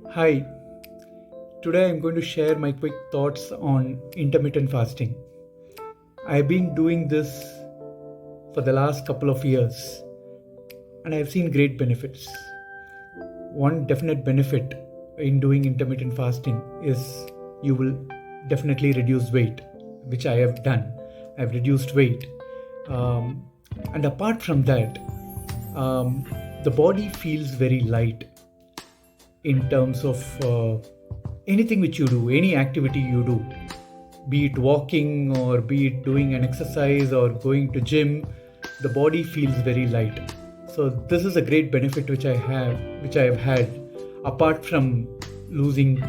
Hi, today I'm going to share my quick thoughts on intermittent fasting. I've been doing this for the last couple of years and I've seen great benefits. One definite benefit in doing intermittent fasting is you will definitely reduce weight, which I have done. I've reduced weight. Um, and apart from that, um, the body feels very light in terms of anything which you do, any activity you do, be it walking or be it doing an exercise or going to gym, the body feels very light. So this is a great benefit which I have had, apart from losing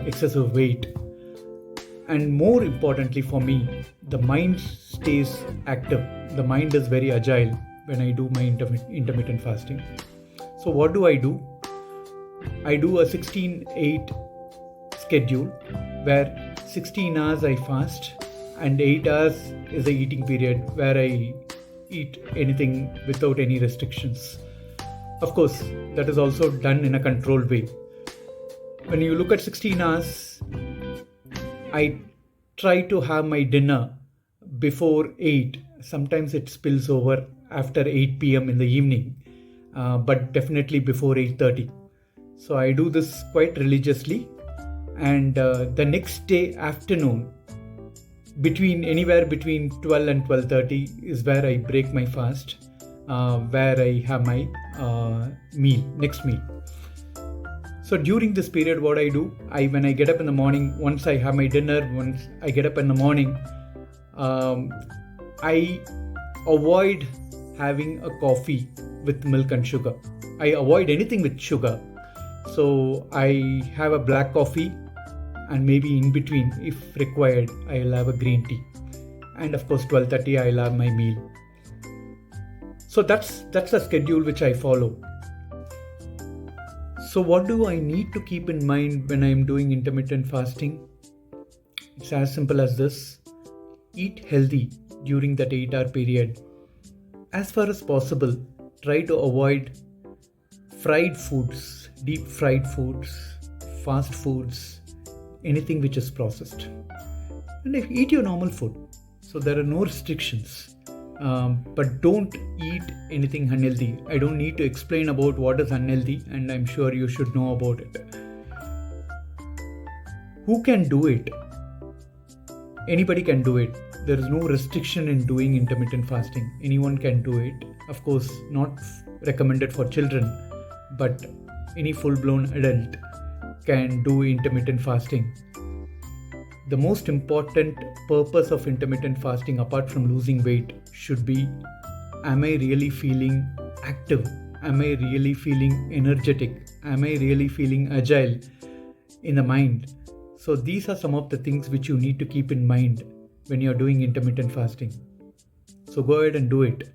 excessive weight. And more importantly for me, the mind stays active. The mind is very agile when I do my intermittent fasting. So what do? I do a 16-8 schedule where 16 hours I fast and 8 hours is the eating period where I eat anything without any restrictions. Of course, that is also done in a controlled way. When you look at 16 hours, I try to have my dinner before 8. Sometimes it spills over after 8 p.m. in the evening, but definitely before 8:30. So I do this quite religiously, and the next day afternoon, anywhere between 12 and 12:30 is where I break my fast, where I have my next meal. So during this period, what I do, when I get up in the morning, once I have my dinner, once I get up in the morning, I avoid having a coffee with milk and sugar. I avoid anything with sugar. So I have a black coffee, and maybe in between, if required, I'll have a green tea. And of course, 12:30 I'll have my meal. So that's the schedule which I follow. So what do I need to keep in mind when I'm doing intermittent fasting? It's as simple as this. Eat healthy during that 8-hour period. As far as possible, try to avoid fried foods, deep fried foods, fast foods, anything which is processed. And eat your normal food. So there are no restrictions. But don't eat anything unhealthy. I don't need to explain about what is unhealthy, and I'm sure you should know about it. Who can do it? Anybody can do it. There is no restriction in doing intermittent fasting. Anyone can do it. Of course, not recommended for children, but any full-blown adult can do intermittent fasting. The most important purpose of intermittent fasting, apart from losing weight, should be, am I really feeling active? Am I really feeling energetic? Am I really feeling agile in the mind? So these are some of the things which you need to keep in mind when you're doing intermittent fasting. So go ahead and do it.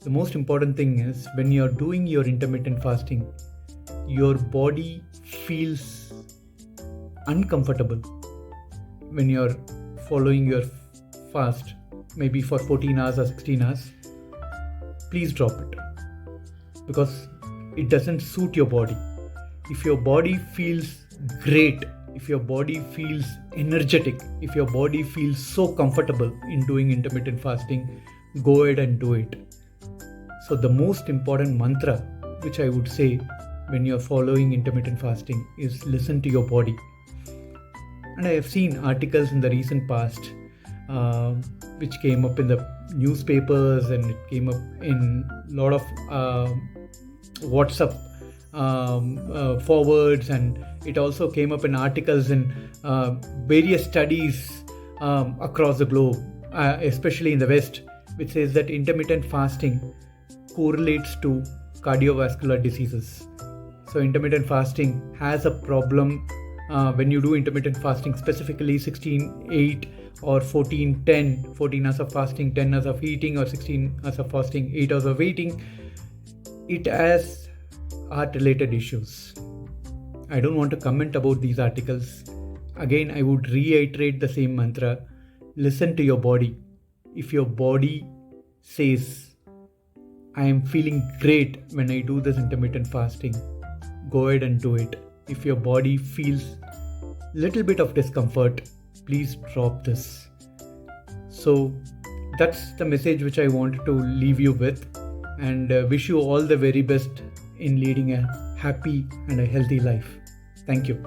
The most important thing is, when you're doing your intermittent fasting, your body feels uncomfortable when you're following your fast, maybe for 14 hours or 16 hours. Please drop it, because it doesn't suit your body. If your body feels great, if your body feels energetic, if your body feels so comfortable in doing intermittent fasting, go ahead and do it. So the most important mantra which I would say when you're following intermittent fasting is, listen to your body. And I have seen articles in the recent past which came up in the newspapers, and it came up in a lot of WhatsApp forwards, and it also came up in articles in various studies across the globe, especially in the West, which says that intermittent fasting correlates to cardiovascular diseases. So intermittent fasting has a problem when you do intermittent fasting, specifically 16-8 or 14-10, 14 hours of fasting, 10 hours of eating, or 16 hours of fasting, 8 hours of eating. It has heart-related issues. I don't want to comment about these articles. Again, I would reiterate the same mantra. Listen to your body. If your body says, I am feeling great when I do this intermittent fasting, go ahead and do it. if your body feels little bit of discomfort, please drop this. So that's the message which I wanted to leave you with, and wish you all the very best in leading a happy and a healthy life. Thank you.